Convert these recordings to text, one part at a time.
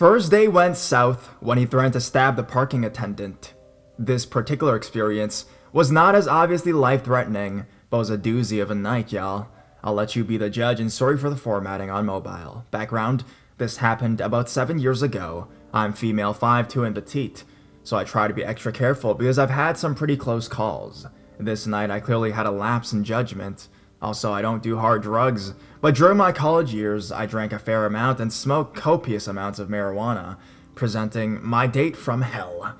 First day went south when he threatened to stab the parking attendant. This particular experience was not as obviously life-threatening, but was a doozy of a night, y'all. I'll let you be the judge, and sorry for the formatting on mobile. Background: this happened about 7 years ago. I'm female 5'2" and petite, so I try to be extra careful because I've had some pretty close calls. This night I clearly had a lapse in judgment. Also, I don't do hard drugs, but during my college years, I drank a fair amount and smoked copious amounts of marijuana, presenting my date from hell.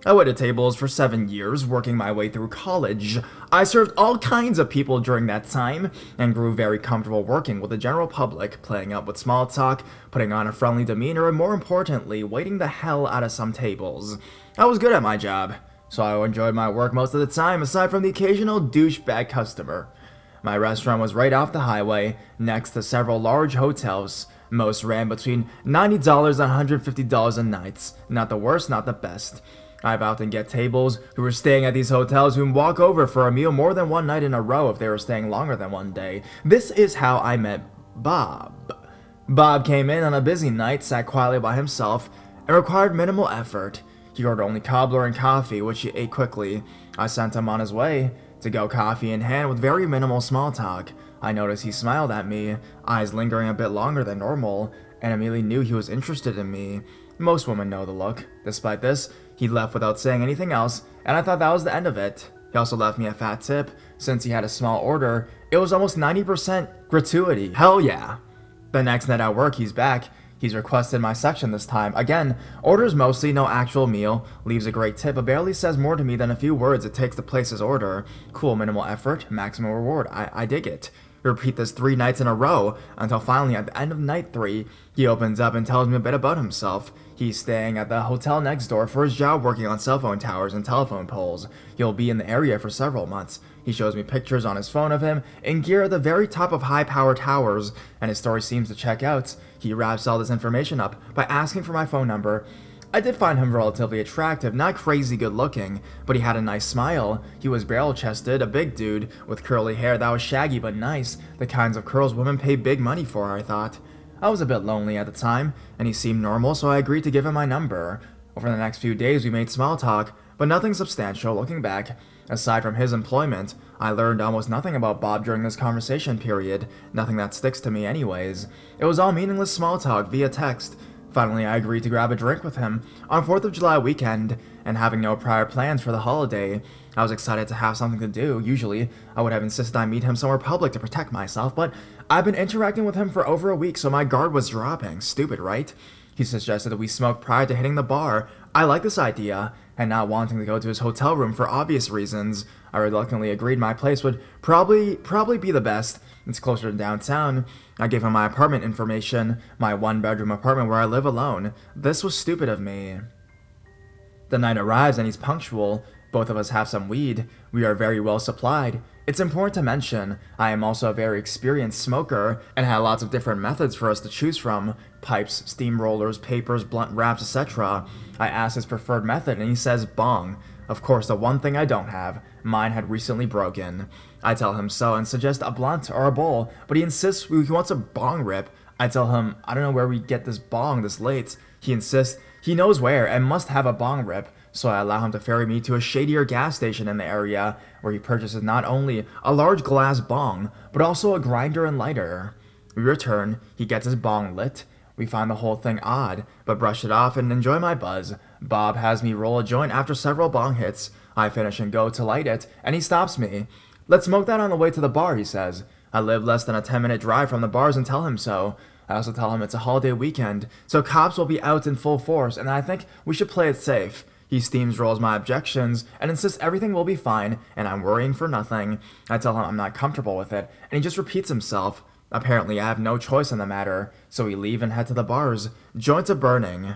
I waited tables for 7 years, working my way through college. I served all kinds of people during that time, and grew very comfortable working with the general public, playing up with small talk, putting on a friendly demeanor, and more importantly, waiting the hell out of some tables. I was good at my job, so I enjoyed my work most of the time, aside from the occasional douchebag customer. My restaurant was right off the highway, next to several large hotels. Most ran between $90 and $150 a night. Not the worst, not the best. I've often get tables who were staying at these hotels who walk over for a meal more than one night in a row if they were staying longer than one day. This is how I met Bob. Bob came in on a busy night, sat quietly by himself, and required minimal effort. He ordered only cobbler and coffee, which he ate quickly. I sent him on his way, to go coffee in hand with very minimal small talk. I noticed he smiled at me, eyes lingering a bit longer than normal, and immediately knew he was interested in me. Most women know the look. Despite this, he left without saying anything else, and I thought that was the end of it. He also left me a fat tip. Since he had a small order, it was almost 90% gratuity. Hell yeah. The next night at work, he's back. He's requested my section this time. Again, orders mostly, no actual meal, leaves a great tip, but barely says more to me than a few words it takes to place his order. Cool, minimal effort, maximum reward. I dig it. Repeat this 3 nights in a row, until finally at the end of night 3, he opens up and tells me a bit about himself. He's staying at the hotel next door for his job working on cell phone towers and telephone poles. He'll be in the area for several months. He shows me pictures on his phone of him in gear at the very top of high-power towers, and his story seems to check out. He wraps all this information up by asking for my phone number. I did find him relatively attractive, not crazy good looking, but he had a nice smile. He was barrel-chested, a big dude, with curly hair that was shaggy but nice, the kinds of curls women pay big money for, I thought. I was a bit lonely at the time, and he seemed normal, so I agreed to give him my number. Over the next few days we made small talk, but nothing substantial. Looking back, aside from his employment, I learned almost nothing about Bob during this conversation period, nothing that sticks to me anyways. It was all meaningless small talk via text. Finally, I agreed to grab a drink with him on 4th of July weekend, and having no prior plans for the holiday, I was excited to have something to do. Usually, I would have insisted I meet him somewhere public to protect myself, but I've been interacting with him for over a week, so my guard was dropping. Stupid, right? He suggested that we smoke prior to hitting the bar. I like this idea, and not wanting to go to his hotel room for obvious reasons, I reluctantly agreed my place would probably be the best. It's closer to downtown. I gave him my apartment information, my 1-bedroom apartment where I live alone. This was stupid of me. The night arrives and he's punctual. Both of us have some weed. We are very well supplied. It's important to mention, I am also a very experienced smoker, and had lots of different methods for us to choose from. Pipes, steam rollers, papers, blunt wraps, etc. I asked his preferred method and he says bong. Of course, the one thing I don't have. Mine had recently broken. I tell him so and suggest a blunt or a bowl, but he insists he wants a bong rip. I tell him I don't know where we get this bong this late. He insists he knows where and must have a bong rip, so I allow him to ferry me to a shadier gas station in the area, where he purchases not only a large glass bong, but also a grinder and lighter. We return, he gets his bong lit. We find the whole thing odd, but brush it off and enjoy my buzz. Bob has me roll a joint after several bong hits. I finish and go to light it, and he stops me. Let's smoke that on the way to the bar, he says. I live less than a 10-minute drive from the bars and tell him so. I also tell him it's a holiday weekend, so cops will be out in full force, and I think we should play it safe. He steamrolls my objections and insists everything will be fine, and I'm worrying for nothing. I tell him I'm not comfortable with it, and he just repeats himself. Apparently, I have no choice in the matter, so we leave and head to the bars. Joints are burning.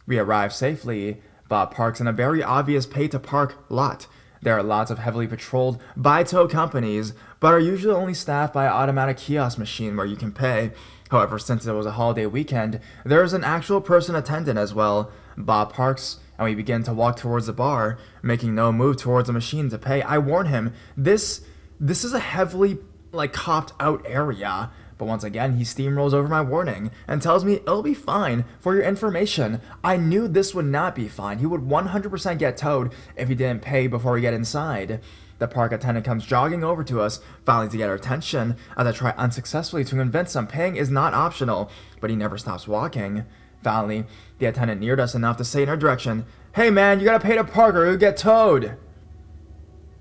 We arrive safely. Bob parks in a very obvious pay-to-park lot. There are lots of heavily patrolled buy-tow companies, but are usually only staffed by an automatic kiosk machine where you can pay. However, since it was a holiday weekend, there is an actual person attendant as well. Bob parks, and we begin to walk towards the bar, making no move towards the machine to pay. I warn him, this is a heavily, copped-out area, But once again, he steamrolls over my warning and tells me it'll be fine. For your information, I knew this would not be fine. He would 100% get towed if he didn't pay before we get inside. The park attendant comes jogging over to us, finally to get our attention, as I try unsuccessfully to convince him paying is not optional, but he never stops walking. Finally, the attendant neared us enough to say in our direction, "Hey man, you gotta pay to park or you'll get towed!"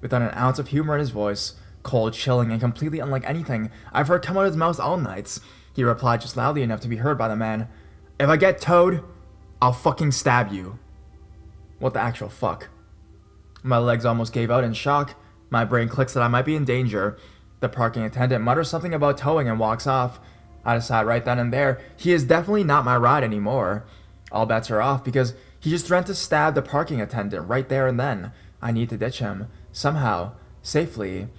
Without an ounce of humor in his voice, cold, chilling, and completely unlike anything I've heard come out of his mouth all nights, he replied just loudly enough to be heard by the man, "If I get towed, I'll fucking stab you." What the actual fuck? My legs almost gave out in shock. My brain clicks that I might be in danger. The parking attendant mutters something about towing and walks off. I decide right then and there, he is definitely not my ride anymore. All bets are off because he just threatened to stab the parking attendant right there and then. I need to ditch him. Somehow. Safely.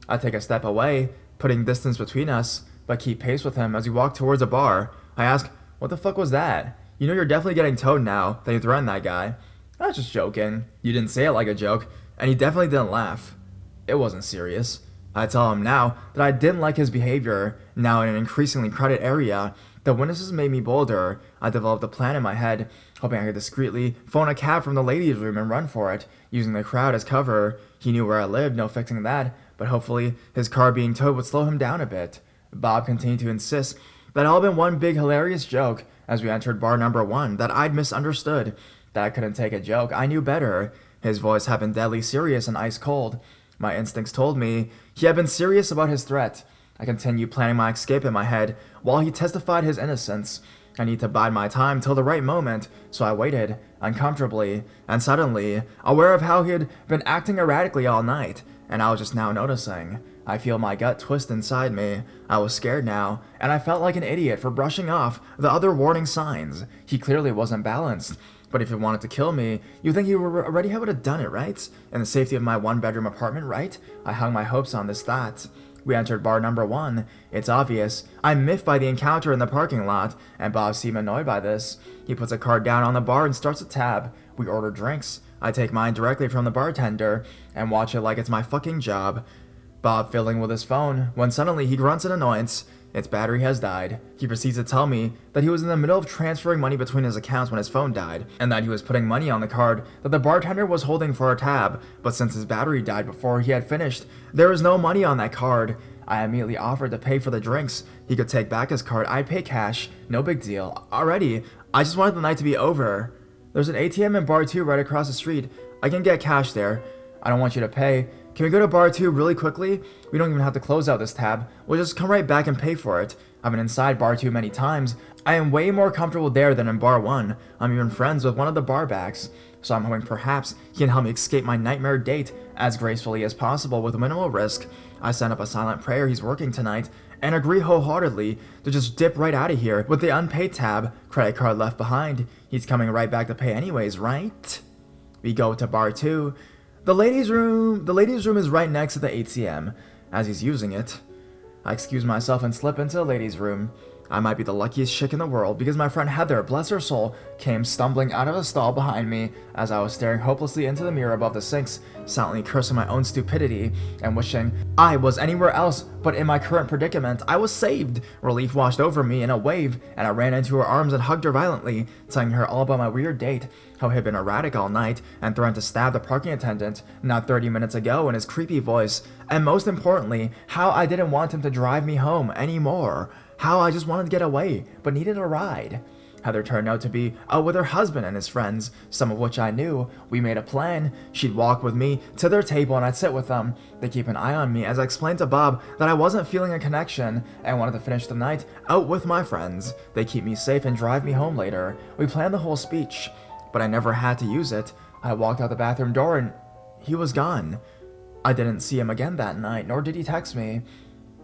I take a step away, putting distance between us, but keep pace with him as we walk towards a bar. I ask, "What the fuck was that? You know you're definitely getting towed now that you threatened that guy." "I was just joking." You didn't say it like a joke, and he definitely didn't laugh. It wasn't serious. I tell him now that I didn't like his behavior. Now in an increasingly crowded area, the witnesses made me bolder. I developed a plan in my head, hoping I could discreetly phone a cab from the ladies' room and run for it, using the crowd as cover. He knew where I lived, no fixing that, but hopefully his car being towed would slow him down a bit. Bob continued to insist that it all been one big hilarious joke as we entered bar number 1, that I'd misunderstood, that I couldn't take a joke. I knew better. His voice had been deadly serious and ice cold. My instincts told me he had been serious about his threat. I continued planning my escape in my head while he testified his innocence. I need to bide my time till the right moment, so I waited, uncomfortably, and suddenly, aware of how he had been acting erratically all night, and I was just now noticing. I feel my gut twist inside me. I was scared now, and I felt like an idiot for brushing off the other warning signs. He clearly wasn't balanced. But if he wanted to kill me, you'd think he already would have done it, right? In the safety of my one-bedroom apartment, right? I hung my hopes on this thought. We entered bar number 1. It's obvious. I'm miffed by the encounter in the parking lot, and Bob seemed annoyed by this. He puts a card down on the bar and starts a tab. We order drinks. I take mine directly from the bartender and watch it like it's my fucking job. Bob fiddling with his phone, when suddenly he grunts in annoyance. Its battery has died. He proceeds to tell me that he was in the middle of transferring money between his accounts when his phone died, and that he was putting money on the card that the bartender was holding for a tab, but since his battery died before he had finished, there was no money on that card. I immediately offered to pay for the drinks. He could take back his card. I'd pay cash. No big deal. Already, I just wanted the night to be over. There's an ATM in bar 2 right across the street. I can get cash there. I don't want you to pay. Can we go to bar 2 really quickly? We don't even have to close out this tab. We'll just come right back and pay for it. I've been inside bar 2 many times. I am way more comfortable there than in bar 1. I'm even friends with one of the barbacks. So I'm hoping perhaps he can help me escape my nightmare date as gracefully as possible with minimal risk. I send up a silent prayer he's working tonight and agree wholeheartedly to just dip right out of here with the unpaid tab, credit card left behind. He's coming right back to pay anyways, right? We go to bar 2. The ladies' room is right next to the ATM. As he's using it, I excuse myself and slip into the ladies' room. I might be the luckiest chick in the world because my friend Heather, bless her soul, came stumbling out of a stall behind me as I was staring hopelessly into the mirror above the sinks, silently cursing my own stupidity and wishing I was anywhere else but in my current predicament. I was saved. Relief washed over me in a wave, and I ran into her arms and hugged her violently, telling her all about my weird date, how he had been erratic all night and threatened to stab the parking attendant not 30 minutes ago in his creepy voice, and most importantly, how I didn't want him to drive me home anymore. How I just wanted to get away, but needed a ride. Heather turned out to be out with her husband and his friends, some of which I knew. We made a plan. She'd walk with me to their table and I'd sit with them. They keep an eye on me as I explained to Bob that I wasn't feeling a connection and wanted to finish the night out with my friends. They keep me safe and drive me home later. We planned the whole speech, but I never had to use it. I walked out the bathroom door and he was gone. I didn't see him again that night, nor did he text me.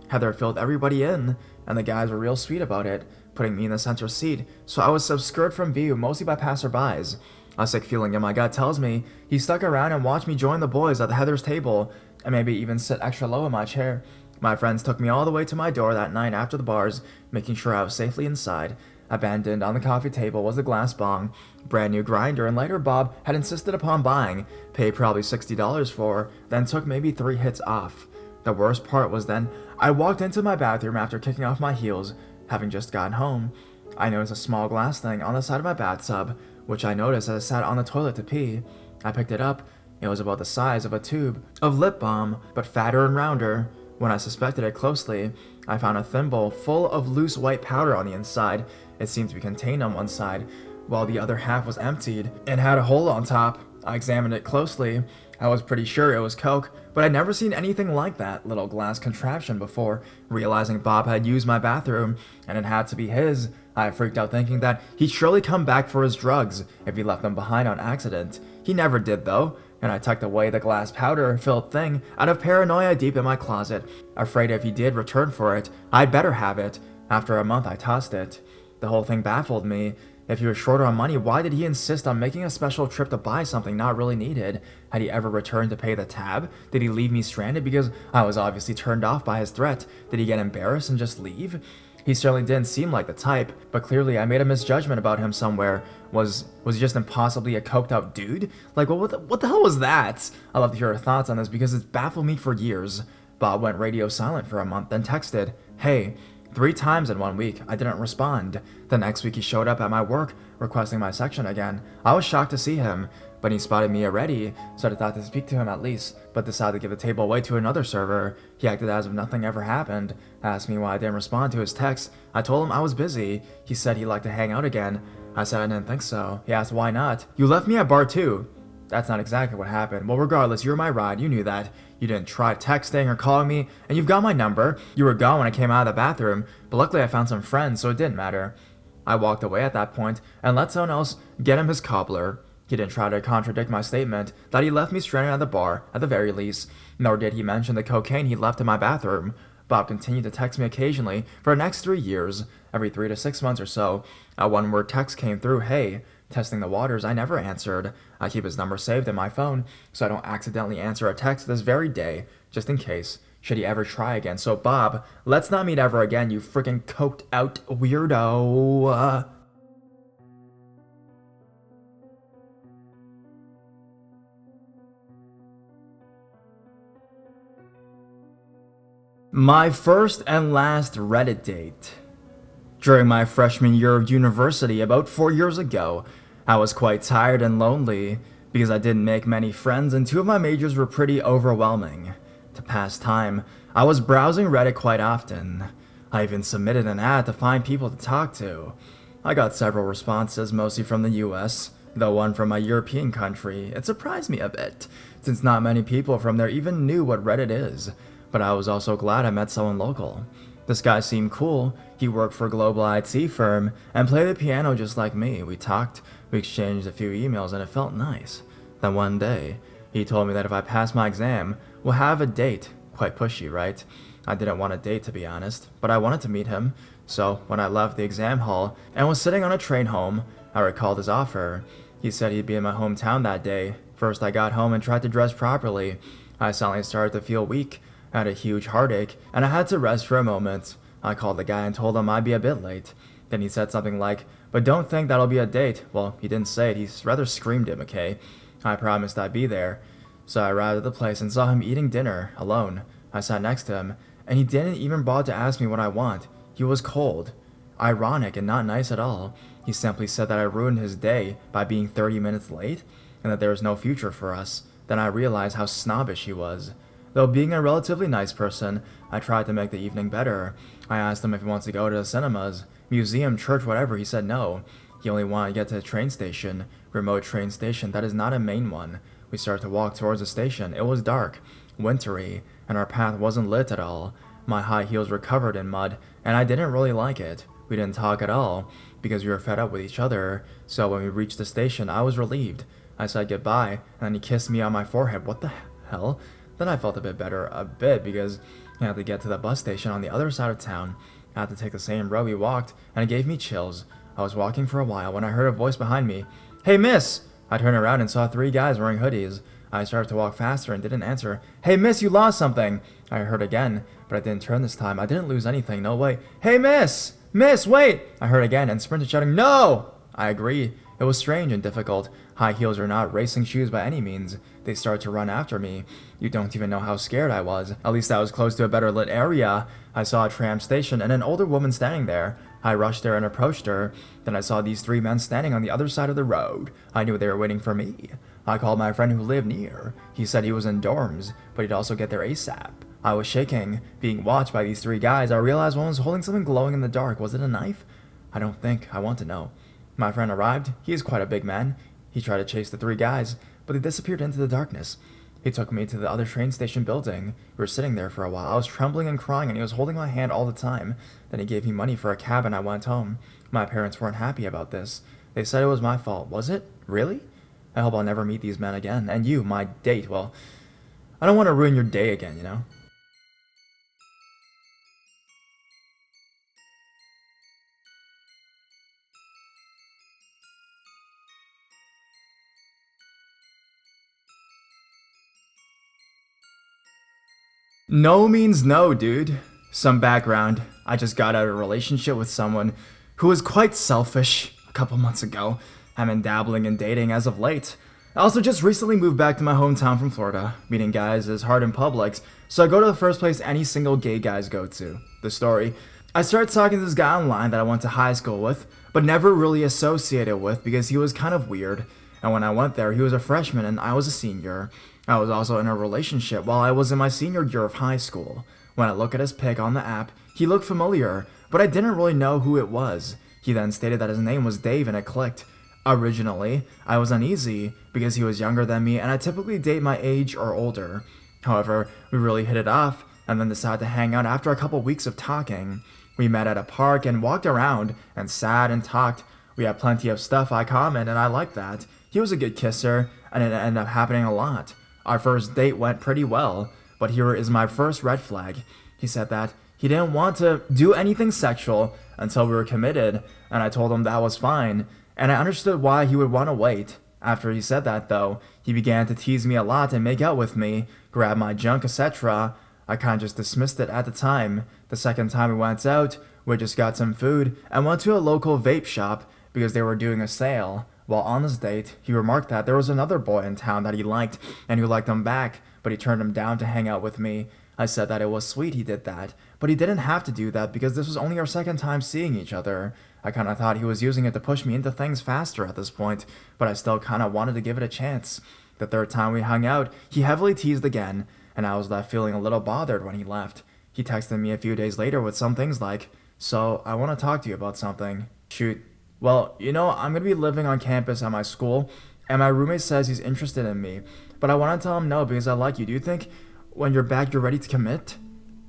Heather filled everybody in, and the guys were real sweet about it, putting me in the center seat, so I was obscured from view mostly by passerbys. A sick feeling in my gut tells me he stuck around and watched me join the boys at Heather's table, and maybe even sit extra low in my chair. My friends took me all the way to my door that night after the bars, making sure I was safely inside. Abandoned on the coffee table was a glass bong, brand new grinder and lighter Bob had insisted upon buying, paid probably $60 for, then took maybe 3 hits off. The worst part was then I walked into my bathroom after kicking off my heels, having just gotten home. I noticed a small glass thing on the side of my bathtub, which I noticed as I sat on the toilet to pee. I picked it up. It was about the size of a tube of lip balm, but fatter and rounder. When I suspected it closely, I found a thimble full of loose white powder on the inside. It seemed to be contained on one side, while the other half was emptied and had a hole on top. I examined it closely. I was pretty sure it was coke, but I'd never seen anything like that little glass contraption before. Realizing Bob had used my bathroom, and it had to be his, I freaked out thinking that he'd surely come back for his drugs if he left them behind on accident. He never did though, and I tucked away the glass powder-filled thing out of paranoia deep in my closet, afraid if he did return for it, I'd better have it. After a month I tossed it. The whole thing baffled me. If he was short on money, why did he insist on making a special trip to buy something not really needed? Had he ever returned to pay the tab? Did he leave me stranded because I was obviously turned off by his threat? Did he get embarrassed and just leave? He certainly didn't seem like the type, but clearly I made a misjudgment about him somewhere. Was he just impossibly a coked out dude? Like, what the hell was that? I'd love to hear your thoughts on this because it's baffled me for years. Bob went radio silent for a month, then texted, "Hey," 3 times in 1 week. I didn't respond. The next week he showed up at my work, requesting my section again. I was shocked to see him, but he spotted me already, so I thought to speak to him at least, but decided to give the table away to another server. He acted as if nothing ever happened, asked me why I didn't respond to his text. I told him I was busy. He said he'd like to hang out again. I said I didn't think so. He asked why not. "You left me at bar 2. That's not exactly what happened. Well, regardless, you were my ride. You knew that. You didn't try texting or calling me, and you've got my number. You were gone when I came out of the bathroom, but luckily I found some friends, so it didn't matter." I walked away at that point and let someone else get him his cobbler. He didn't try to contradict my statement that he left me stranded at the bar, at the very least, nor did he mention the cocaine he left in my bathroom. Bob continued to text me occasionally for the next 3 years, every 3 to 6 months or so. A one-word text came through, "Hey." Testing the waters, I never answered. I keep his number saved in my phone, so I don't accidentally answer a text this very day, just in case, should he ever try again. So Bob, let's not meet ever again, you freaking coked out weirdo. My first and last Reddit date. During my freshman year of university about 4 years ago, I was quite tired and lonely because I didn't make many friends and 2 of my majors were pretty overwhelming. To pass time, I was browsing Reddit quite often. I even submitted an ad to find people to talk to. I got several responses, mostly from the US, though one from a European country. It surprised me a bit, since not many people from there even knew what Reddit is, but I was also glad I met someone local. This guy seemed cool. He worked for a global IT firm and played the piano just like me. We talked, we exchanged a few emails, and it felt nice. Then one day, he told me that if I passed my exam, we'll have a date. Quite pushy, right? I didn't want a date, to be honest, but I wanted to meet him. So when I left the exam hall and was sitting on a train home, I recalled his offer. He said he'd be in my hometown that day. First I got home and tried to dress properly. I suddenly started to feel weak. I had a huge heartache, and I had to rest for a moment. I called the guy and told him I'd be a bit late. Then he said something like, "But don't think that'll be a date." Well, he didn't say it, he rather screamed it, okay? I promised I'd be there. So I arrived at the place and saw him eating dinner, alone. I sat next to him, and he didn't even bother to ask me what I want. He was cold. Ironic and not nice at all. He simply said that I ruined his day by being 30 minutes late, and that there was no future for us. Then I realized how snobbish he was. Though being a relatively nice person, I tried to make the evening better. I asked him if he wants to go to the cinemas, museum, church, whatever. He said no. He only wanted to get to the train station. Remote train station, that is not a main one. We started to walk towards the station. It was dark, wintry, and our path wasn't lit at all. My high heels were covered in mud, and I didn't really like it. We didn't talk at all, because we were fed up with each other. So when we reached the station, I was relieved. I said goodbye, and then he kissed me on my forehead. What the hell? Then I felt a bit better, because I had to get to the bus station on the other side of town. I had to take the same road we walked, and it gave me chills. I was walking for a while when I heard a voice behind me. "Hey, miss!" I turned around and saw 3 guys wearing hoodies. I started to walk faster and didn't answer. "Hey, miss, you lost something!" I heard again, but I didn't turn this time. I didn't lose anything, no way. "Hey, miss! Miss, wait!" I heard again and sprinted shouting, "No!" I agreed. It was strange and difficult. High heels are not racing shoes by any means. They start to run after me. You don't even know how scared I was. At least I was close to a better lit area. I saw a tram station and an older woman standing there. I rushed there and approached her. Then I saw these three men standing on the other side of the road. I knew they were waiting for me. I called my friend who lived near. He said he was in dorms, but he'd also get there ASAP. I was shaking, being watched by these three guys. I realized one was holding something glowing in the dark. Was it a knife? I don't think. I want to know. My friend arrived. He is quite a big man. He tried to chase the three guys, but they disappeared into the darkness. He took me to the other train station building. We were sitting there for a while. I was trembling and crying, and he was holding my hand all the time. Then he gave me money for a cab, and I went home. My parents weren't happy about this. They said it was my fault. Was it? Really? I hope I'll never meet these men again. And you, my date, well, I don't want to ruin your day again, you know? No means no, dude. Some background. I just got out of a relationship with someone who was quite selfish a couple months ago. I've been dabbling in dating as of late. I also just recently moved back to my hometown from Florida. Meeting guys is hard in Publix, so I go to the first place any single gay guys go to. The story. I started talking to this guy online that I went to high school with, but never really associated with because he was kind of weird. And when I went there, he was a freshman and I was a senior. I was also in a relationship while I was in my senior year of high school. When I look at his pic on the app, he looked familiar, but I didn't really know who it was. He then stated that his name was Dave and it clicked. Originally, I was uneasy because he was younger than me and I typically date my age or older. However, we really hit it off and then decided to hang out after a couple weeks of talking. We met at a park and walked around and sat and talked. We had plenty of stuff in common and I liked that. He was a good kisser and it ended up happening a lot. Our first date went pretty well, but here is my first red flag. He said that he didn't want to do anything sexual until we were committed, and I told him that was fine, and I understood why he would want to wait. After he said that, though, he began to tease me a lot and make out with me, grab my junk, etc. I kinda just dismissed it at the time. The second time we went out, we just got some food and went to a local vape shop because they were doing a sale. While on this date, he remarked that there was another boy in town that he liked and who liked him back, but he turned him down to hang out with me. I said that it was sweet he did that, but he didn't have to do that because this was only our second time seeing each other. I kinda thought he was using it to push me into things faster at this point, but I still kinda wanted to give it a chance. The third time we hung out, he heavily teased again, and I was left feeling a little bothered when he left. He texted me a few days later with some things like, "So, I want to talk to you about something." Shoot. Well, I'm going to be living on campus at my school, and my roommate says he's interested in me, but I want to tell him no because I like you. Do you think when you're back you're ready to commit?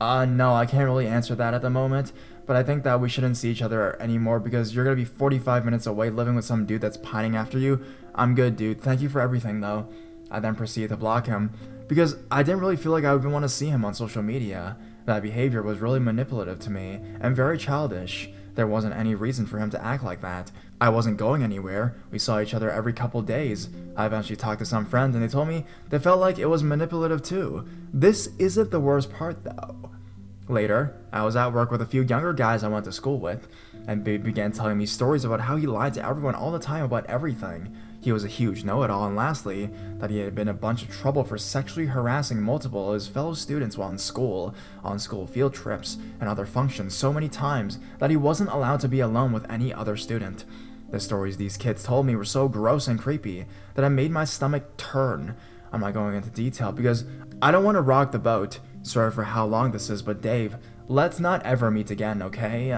No, I can't really answer that at the moment, but I think that we shouldn't see each other anymore because you're going to be 45 minutes away living with some dude that's pining after you. I'm good, dude. Thank you for everything, though. I then proceeded to block him because I didn't really feel like I would want to see him on social media. That behavior was really manipulative to me and very childish. There wasn't any reason for him to act like that. I wasn't going anywhere. We saw each other every couple days. I eventually talked to some friends and they told me they felt like it was manipulative too. This isn't the worst part though. Later, I was at work with a few younger guys I went to school with, and they began telling me stories about how he lied to everyone all the time about everything. He was a huge know-it-all, and lastly, that he had been in a bunch of trouble for sexually harassing multiple of his fellow students while in school, on school field trips, and other functions so many times that he wasn't allowed to be alone with any other student. The stories these kids told me were so gross and creepy that it made my stomach turn. I'm not going into detail because I don't want to rock the boat. Sorry for how long this is, but Dave, let's not ever meet again, okay?